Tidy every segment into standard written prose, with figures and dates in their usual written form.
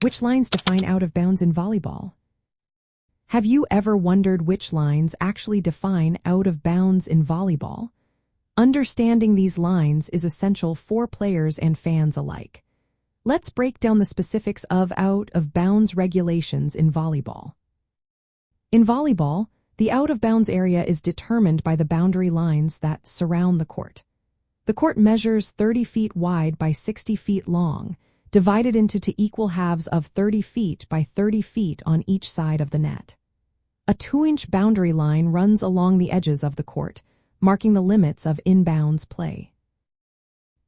Which lines define out of bounds in volleyball? Have you ever wondered which lines actually define out of bounds in volleyball? Understanding these lines is essential for players and fans alike. Let's break down the specifics of out of bounds regulations in volleyball. In volleyball, the out of bounds area is determined by the boundary lines that surround the court. The court measures 30 feet wide by 60 feet long, divided into equal halves of 30 feet by 30 feet on each side of the net. A 2-inch boundary line runs along the edges of the court, marking the limits of inbounds play.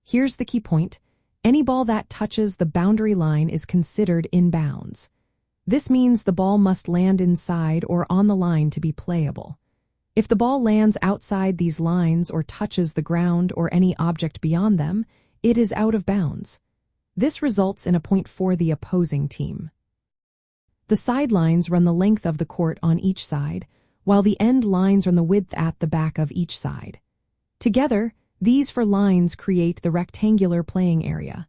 Here's the key point. Any ball that touches the boundary line is considered inbounds. This means the ball must land inside or on the line to be playable. If the ball lands outside these lines or touches the ground or any object beyond them, it is out of bounds. This results in a point for the opposing team. The sidelines run the length of the court on each side, while the end lines run the width at the back of each side. Together, these four lines create the rectangular playing area.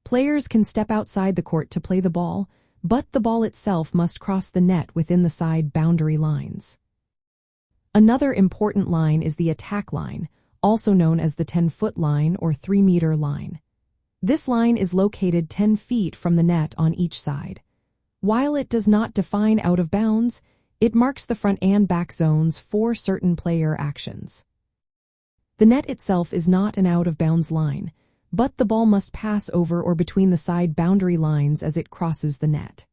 Players can step outside the court to play the ball, but the ball itself must cross the net within the side boundary lines. Another important line is the attack line, also known as the 10-foot line or 3-meter line. This line is located 10 feet from the net on each side. While it does not define out of bounds, it marks the front and back zones for certain player actions. The net itself is not an out of bounds line, but the ball must pass over or between the side boundary lines as it crosses the net.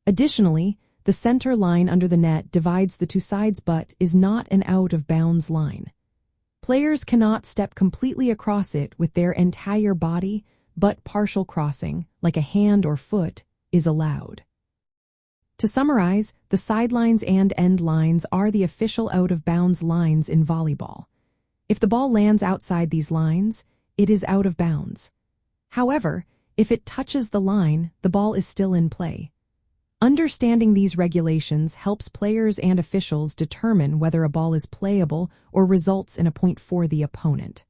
Additionally, the center line under the net divides the two sides but is not an out of bounds line. Players cannot step completely across it with their entire body, but partial crossing, like a hand or foot, is allowed. To summarize, the sidelines and end lines are the official out-of-bounds lines in volleyball. If the ball lands outside these lines, it is out of bounds. However, if it touches the line, the ball is still in play. Understanding these regulations helps players and officials determine whether a ball is playable or results in a point for the opponent.